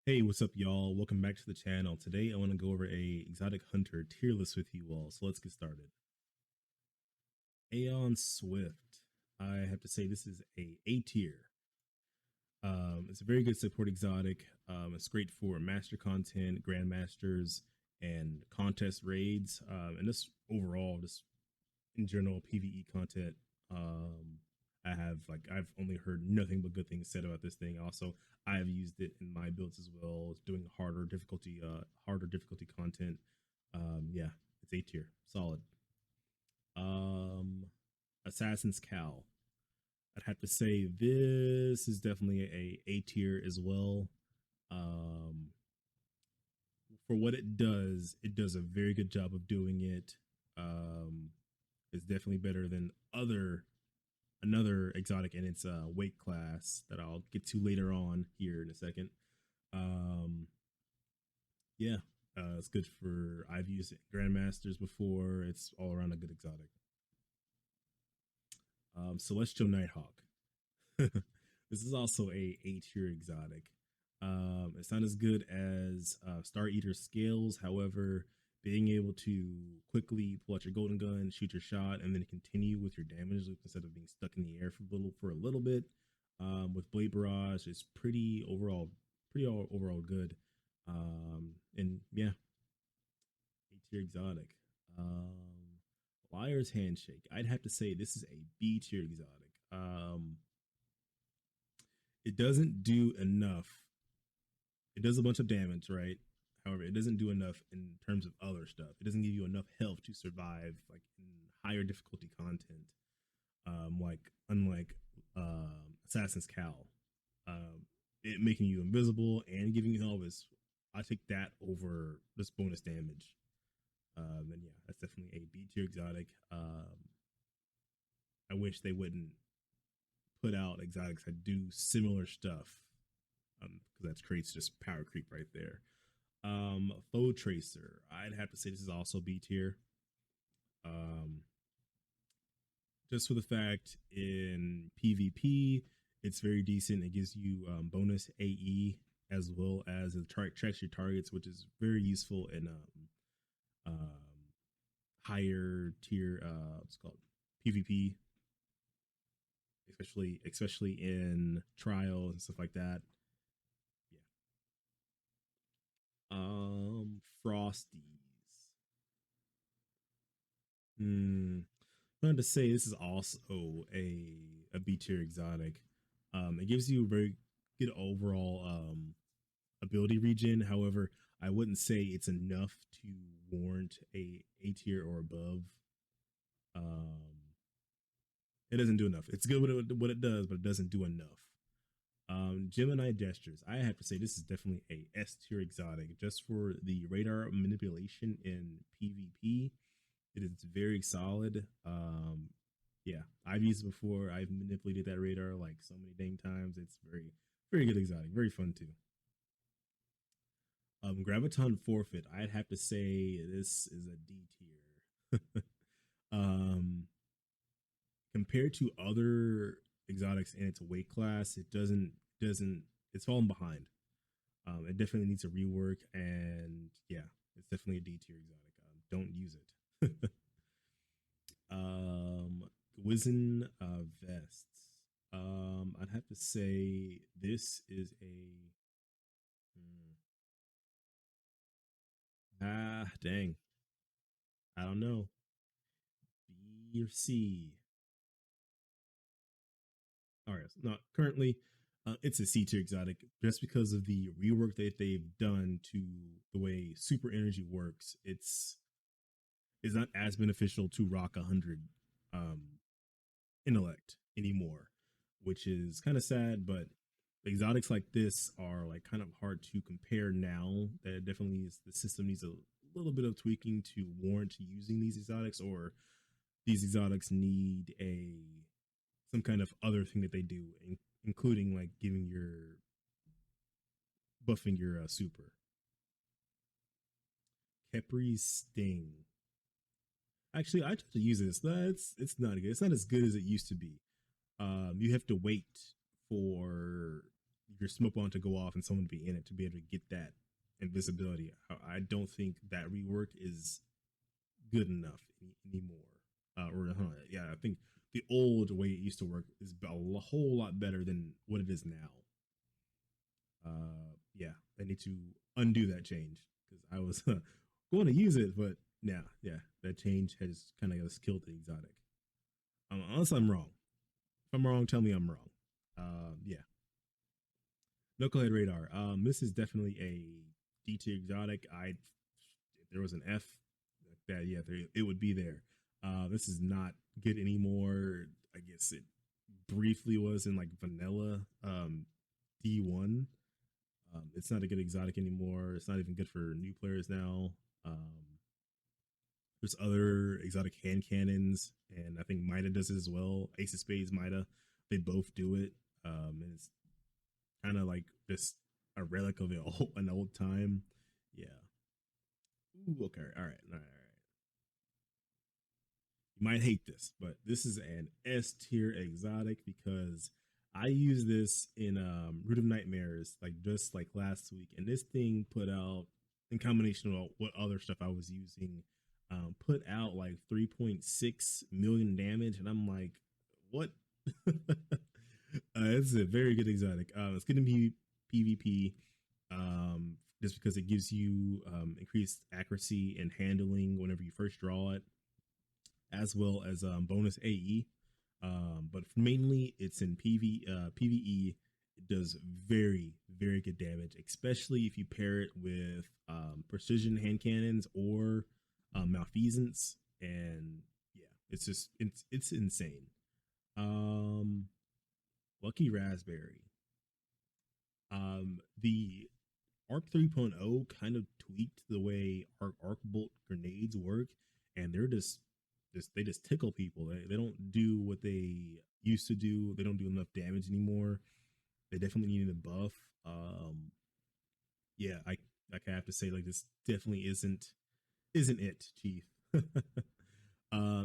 Hey, what's up, y'all? Welcome back to the channel. Today, I want to go over a exotic hunter tier list with you all. So let's get started. Aeon Swift. I have to say this is A tier. It's a very good support exotic. It's great for master content, grandmasters, and contest raids, and just overall, just in general PVE content. Um, I've only heard nothing but good things said about this thing. Also, I have used it in my builds as well, doing harder difficulty content. Yeah, it's A tier, solid. Um, Assassin's Cowl. I'd have to say this is definitely A tier as well. Um, for what it does a very good job of doing it. Um, it's definitely better than another exotic in its weight class that I'll get to later on here in a second. Um, yeah, it's good for. I've used it Grandmasters before. It's all around a good exotic. Celestial Nighthawk. This is also a tier exotic. It's not as good as Star Eater Scales. However, being able to quickly pull out your golden gun, shoot your shot, and then continue with your damage loop instead of being stuck in the air for a little bit. With Blade Barrage, it's pretty overall good. And yeah, A tier exotic. Um, Liar's Handshake. I'd have to say this is a B tier exotic. It doesn't do enough. It does a bunch of damage, right? However, it doesn't do enough in terms of other stuff. It doesn't give you enough health to survive like in higher difficulty content. Like unlike Assassin's Cowl, it making you invisible and giving you health is I take that over this bonus damage. And yeah, that's definitely a B tier exotic. I wish they wouldn't put out exotics that do similar stuff, because that creates just power creep right there. Foe Tracer, I'd have to say this is also B tier. Um, just for the fact in PvP, it's very decent. It gives you bonus AE as well as it tracks your targets, which is very useful in um, higher tier. What's it called PvP, especially in trials and stuff like that. Yeah. Frosties. Hmm. I wanted to say this is also a B tier exotic. It gives you a very good overall ability regen. However, I wouldn't say it's enough to warrant A tier or above. Um, it doesn't do enough. It's good what it does, but it doesn't do enough. Gemini Gestures. I have to say this is definitely a S tier exotic just for the radar manipulation in PvP. It is very solid. Yeah, I've used it before. I've manipulated that radar like so many dang times. It's very good exotic, very fun too. Graviton Forfeit. I'd have to say this is a D tier. um, Compared to other exotics in its weight class, it doesn't it's fallen behind. It definitely needs a rework, and yeah, it's definitely a D tier exotic. Don't use it. Wizen vests. I'd have to say this is a hmm, dang. I don't know. B or C. All right, not currently. It's a C tier exotic just because of the rework that they've done to the way super energy works. It's not as beneficial to rock 100 um, intellect anymore, which is kind of sad. But exotics like this are like kind of hard to compare now. That definitely is the system needs a little bit of tweaking to warrant using these exotics, or these exotics need a some kind of other thing that they do, including like giving your buffing your super. Capri's Sting. Actually, I tried to use this. It's not good. It's not as good as it used to be. You have to wait for your smoke bomb to go off and someone to be in it to be able to get that invisibility. I don't think that rework is good enough anymore. Yeah, I think the old way it used to work is a whole lot better than what it is now. Yeah, I need to undo that change because I was going to use it, but yeah, that change has kind of killed the exotic. Unless I'm wrong. If I'm wrong, tell me I'm wrong. Yeah, Knucklehead Radar. This is definitely a D tier exotic. If there was an F, that yeah, it would be there. This is not good anymore. I guess it briefly was in like vanilla D1. It's not a good exotic anymore. It's not even good for new players now. Um, there's other exotic hand cannons, and I think Mida does it as well. Ace of Spades, Mida, they both do it. And it's kind of like just a relic of an old time. Yeah. Ooh, okay. All right. You might hate this, but this is an S tier exotic because I use this in Root of Nightmares, like just like last week, and this thing put out in combination with what other stuff I was using, put out like 3.6 million damage, and I'm like, what? It's a very good exotic. It's going to be PvP, just because it gives you increased accuracy and handling whenever you first draw it, as well as bonus AE. But mainly it's in PVE. It does very good damage, especially if you pair it with precision hand cannons or malfeasance. And yeah, it's insane. Um, Lucky Raspberry. The Arc 3.0 kind of tweaked the way arc bolt grenades work, and they just tickle people. They don't do what they used to do. They don't do enough damage anymore. They definitely needed a buff. Yeah, I have to say like this definitely isn't it, Chief.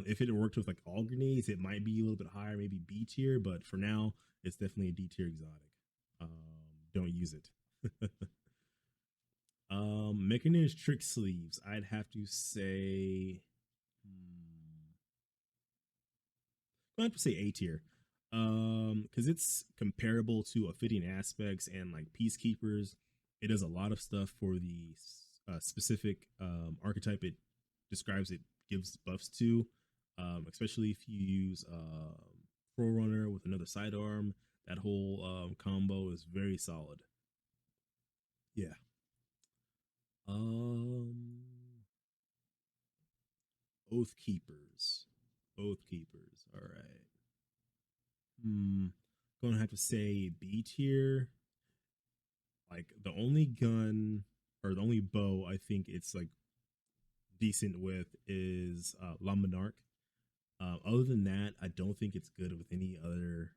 If it worked with like all grenades, it might be a little bit higher, maybe B tier, but for now, it's definitely a D tier exotic. Don't use it. Mechanized trick sleeves. I'd have to say, I have to say A tier, because it's comparable to fitting aspects and like peacekeepers. It does a lot of stuff for the specific archetype it describes. It gives buffs to, especially if you use Forerunner with another sidearm. That whole combo is very solid. Yeah. Um, Oath Keepers. Oath Keepers. All right. Hmm. Gonna have to say B tier. Like the only gun or the only bow I think it's like decent with is La Monarch. Other than that, I don't think it's good with any other.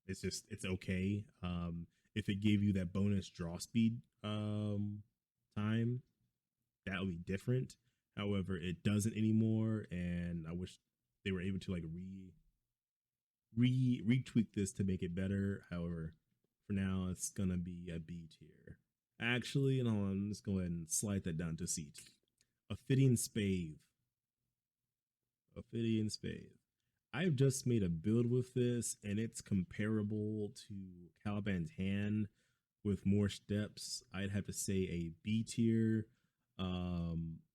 It's okay. If it gave you that bonus draw speed time, that would be different. However, it doesn't anymore, and I wish they were able to like retweak this to make it better. However, for now, it's gonna be a B tier. Actually, and hold on, let's go ahead and slide that down to C. Ophidian Spathe. Ophidian Spathe. I've just made a build with this, and it's comparable to Caliban's Hand with more steps. I'd have to say a B tier.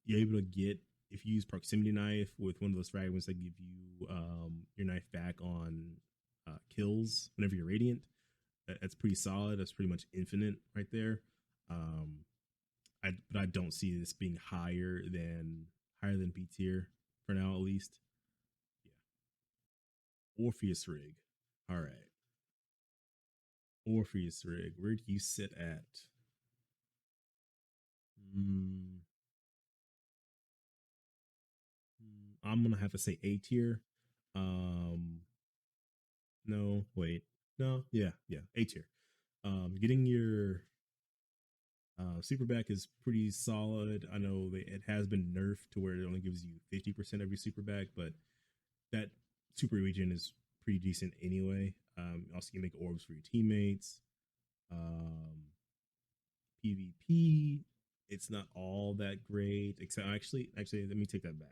You're able to get, if you use proximity knife with one of those fragments that give you your knife back on kills whenever you're radiant. That's pretty solid. That's pretty much infinite right there. Um, but I don't see this being higher than B tier for now at least. Yeah. Orpheus rig. All right. Orpheus rig. Where do you sit at? Mm, I'm gonna have to say A tier. Um, no, wait, no, yeah, A tier. Getting your super back is pretty solid. I know that it has been nerfed to where it only gives you 50% of your super back, but that super region is pretty decent anyway. Also, you make orbs for your teammates. Um, PvP, it's not all that great. Except actually, let me take that back.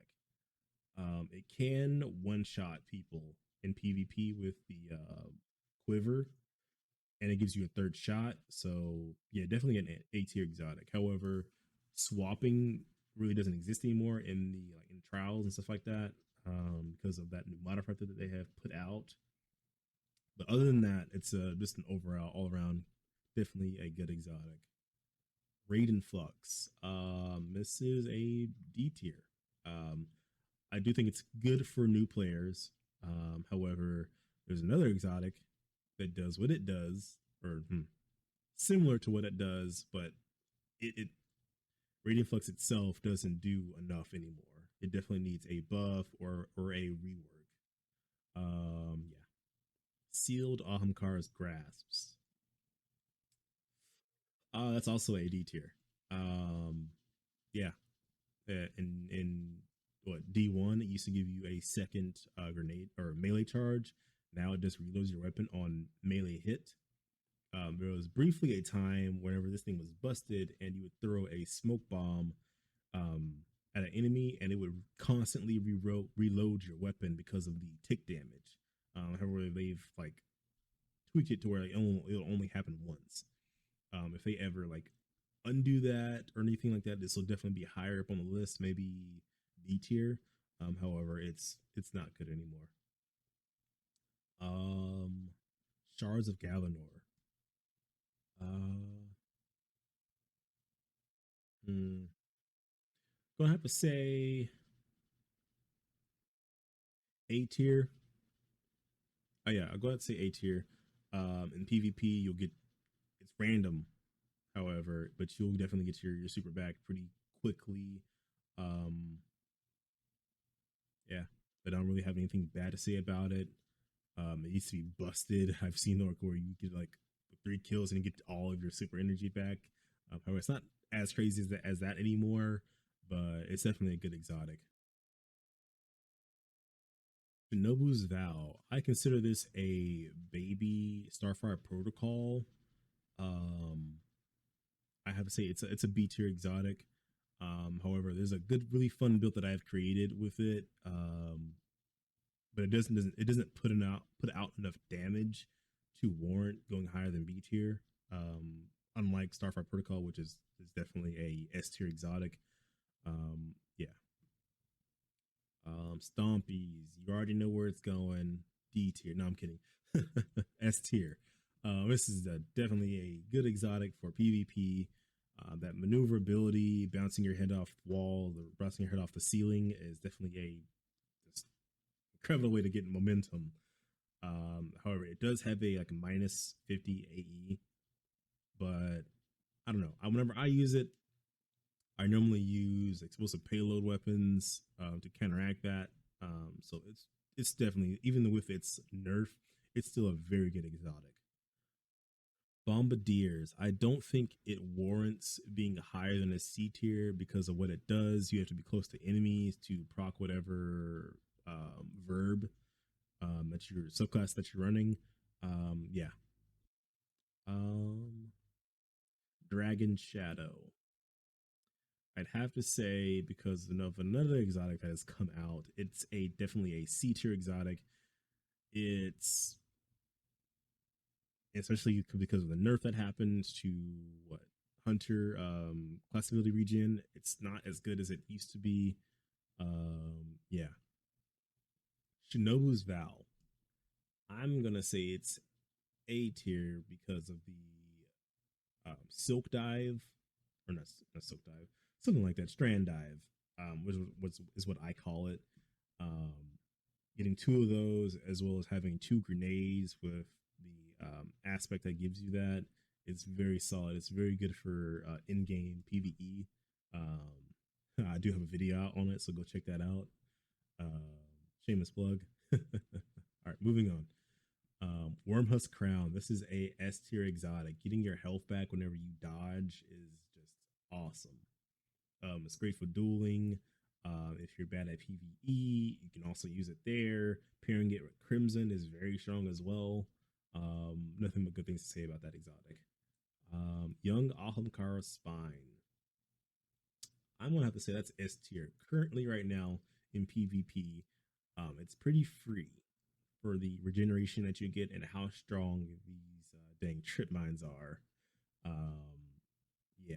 It can one shot people in PvP with the quiver, and it gives you a third shot. So yeah, definitely an A tier exotic. However, swapping really doesn't exist anymore in the like in trials and stuff like that, because of that new modifier that they have put out. But other than that, it's just an overall all around definitely a good exotic. Raiden Flux. This is a D tier. Um, I do think it's good for new players. However, there's another exotic that does what it does, or similar to what it does, but it Radiant Flux itself doesn't do enough anymore. It definitely needs a buff or a rework. Yeah. Sealed Ahamkar's grasps. That's also a D tier. Um, yeah. In what D1, it used to give you a second grenade or melee charge. Now it just reloads your weapon on melee hit. There was briefly a time whenever this thing was busted, and you would throw a smoke bomb um, at an enemy, and it would constantly reload your weapon because of the tick damage. However, they've like tweaked it to where it'll only happen once. If they ever like undo that or anything like that, this will definitely be higher up on the list, maybe B tier. However, it's not good anymore. Um, Shards of Galanor. Uh, hmm, Gonna have to say A tier. Oh yeah, I'll go ahead and say A tier. In PvP, you'll get it's random, however, but you'll definitely get your super back pretty quickly. Um, yeah, I don't really have anything bad to say about it. It used to be busted. I've seen the where you get like 3 kills and you get all of your super energy back. However, it's not as crazy as that anymore, but it's definitely a good exotic. Shinobu's Vow. I consider this a baby Starfire Protocol. Um, I have to say it's a B tier exotic. However, there's a good, really fun build that I've created with it. But it doesn't put out enough damage to warrant going higher than B tier. Unlike Starfire Protocol, which is definitely a S tier exotic. Yeah. Stompies, you already know where it's going. D tier. No, I'm kidding. S tier. This is definitely a good exotic for PvP. That maneuverability, bouncing your head off the wall, or bouncing your head off the ceiling is definitely a just incredible way to get momentum. However, it does have a like minus 50 AE, but I don't know. Whenever I use it, I normally use explosive payload weapons to counteract that. So it's definitely, even with its nerf, it's still a very good exotic. Bombardiers, I don't think it warrants being higher than a C tier because of what it does. You have to be close to enemies to proc whatever verb that's your subclass that you're running. Yeah. Um, Dragon Shadow. I'd have to say because of another exotic that has come out, it's a definitely a C tier exotic. It's especially because of the nerf that happens to what Hunter class ability region. It's not as good as it used to be. Yeah, Shinobu's Vow. I'm gonna say it's A tier because of the silk dive, or not silk dive, something like that, strand dive, which is what I call it. Um, Getting two of those, as well as having two grenades with the aspect that gives you that, it's very solid. It's very good for in-game PVE. Um, I do have a video out on it, so go check that out. Shameless plug. All right, moving on. Wormhusk Crown. This is a S tier exotic. Getting your health back whenever you dodge is just awesome. It's great for dueling. If you're bad at PvE, you can also use it there. Pairing it with Crimson is very strong as well. Nothing but good things to say about that exotic. Young Ahamkara Spine. I'm gonna have to say that's S tier. Currently, right now in PvP, it's pretty free for the regeneration that you get and how strong these dang trip mines are. Um, yeah,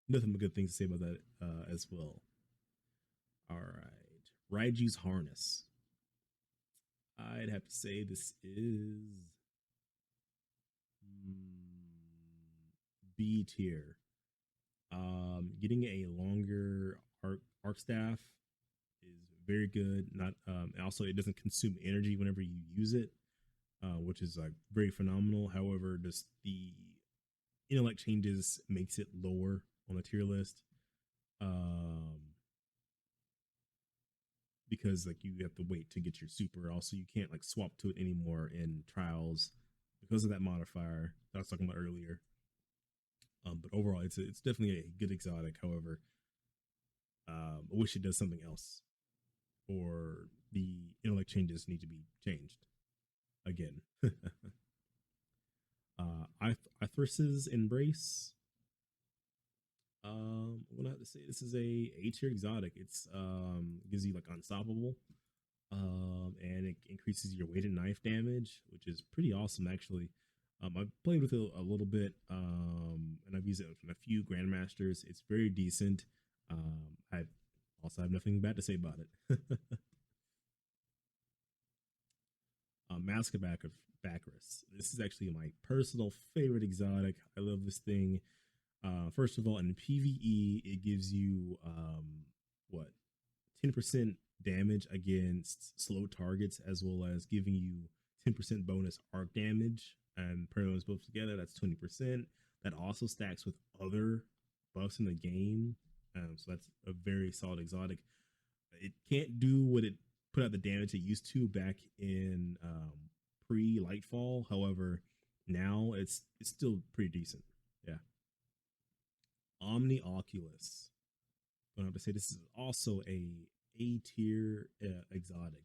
nothing but good things to say about that as well. All right, Raiju's Harness. I'd have to say this is B tier. Getting a longer arc staff is very good. Not also it doesn't consume energy whenever you use it, which is like very phenomenal. However, just the intellect changes makes it lower on the tier list. Um, because like you have to wait to get your super. Also, you can't like swap to it anymore in trials because of that modifier that I was talking about earlier. But overall, it's definitely a good exotic. However, I wish it does something else, or the intellect changes need to be changed again. Ithris's Embrace. I'm gonna have to say this is a tier exotic. It's gives you like unstoppable, and it increases your weighted knife damage, which is pretty awesome actually. I've played with it a little bit, and I've used it in a few grandmasters. It's very decent. I also have nothing bad to say about it. Mask of Bacchus. This is actually my personal favorite exotic. I love this thing. First of all, in PVE, it gives you what 10% damage against slow targets, as well as giving you 10% bonus arc damage. And pairing those both together, that's 20%. That also stacks with other buffs in the game. So that's a very solid exotic. It can't do what it put out the damage it used to back in pre Lightfall. However, now it's still pretty decent. Yeah. Omni Oculus. I'm going to say this is also a tier exotic.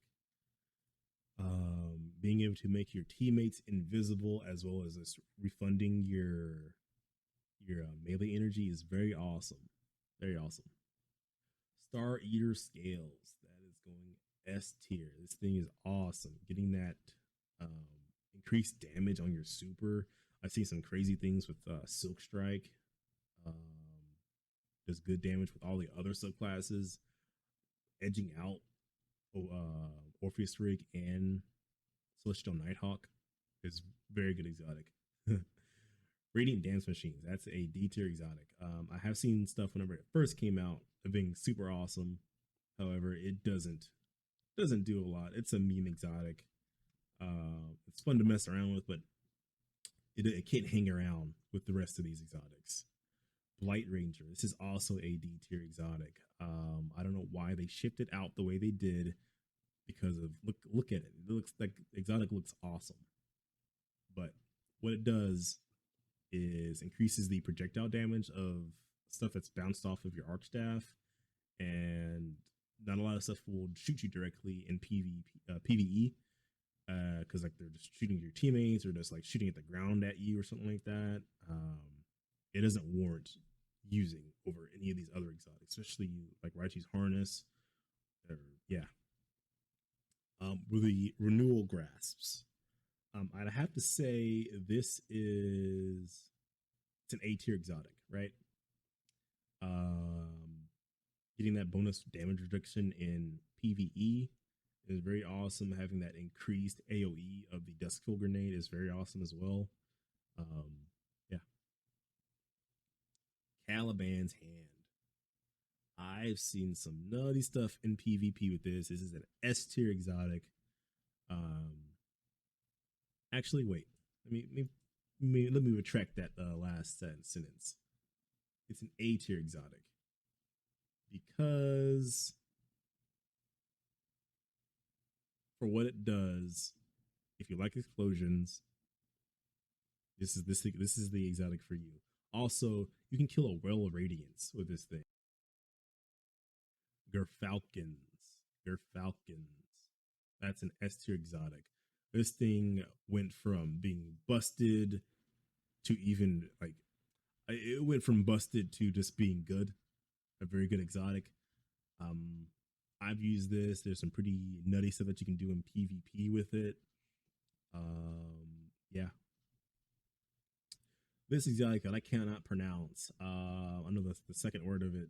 Being able to make your teammates invisible as well as this refunding your melee energy is very awesome. Very awesome. Star Eater Scales. That is going S tier. This thing is awesome. Getting that um, increased damage on your super. I've seen some crazy things with Silk Strike. Um, does good damage with all the other subclasses, edging out Orpheus Rig and Celestial Nighthawk is very good exotic. Radiant Dance Machines, that's a D tier exotic. I have seen stuff whenever it first came out of being super awesome. However, it doesn't do a lot. It's a meme exotic. It's fun to mess around with, but it can't hang around with the rest of these exotics. Blight Ranger. This is also a D tier exotic. I don't know why they shipped it out the way they did because of look at it. It looks like exotic looks awesome, but what it does is increases the projectile damage of stuff that's bounced off of your arc staff, and not a lot of stuff will shoot you directly in PVE because like they're just shooting your teammates or just like shooting at the ground at you or something like that. It doesn't warrant using over any of these other exotics, especially like Raichi's Harness. Or, yeah. With the Renewal Grasps. I'd have to say this is it's an A tier exotic, right? Um, Getting that bonus damage reduction in PVE is very awesome. Having that increased AOE of the Duskful Grenade is very awesome as well. Yeah. Caliban's Hand. I've seen some nutty stuff in PvP with this. This is an S tier exotic. Um, Actually, wait. Let me retract that last sentence. It's an A tier exotic because for what it does, if you like explosions, this is the exotic for you. Also, you can kill a well of radiance with this thing. Gerfalcons. Gerfalcons. That's an S tier exotic. This thing went from being busted to even like it went from busted to just being good, a very good exotic. Um, I've used this. There's some pretty nutty stuff that you can do in PvP with it. Yeah, this exotic that I cannot pronounce. I know the second word of it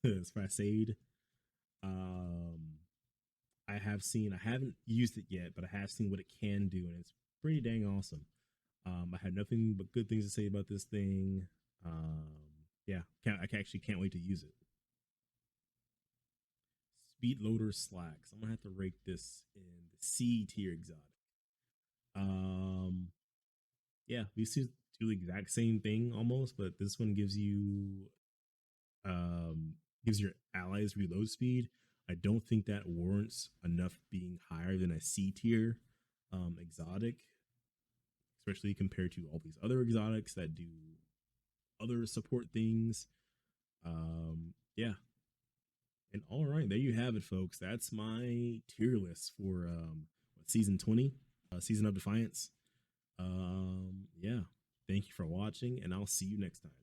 is facade. Um, I have seen. I haven't used it yet, but I have seen what it can do, and it's pretty dang awesome. I had nothing but good things to say about this thing. Um, yeah, actually can't wait to use it. Speed loader slacks. I'm gonna have to rate this in the C tier exotic. Um, yeah, these two do the exact same thing almost, but this one gives your allies reload speed. I don't think that warrants enough being higher than a C tier exotic, especially compared to all these other exotics that do other support things. Yeah. And all right, there you have it, folks. That's my tier list for season 20, season of Defiance. Yeah. Thank you for watching, and I'll see you next time.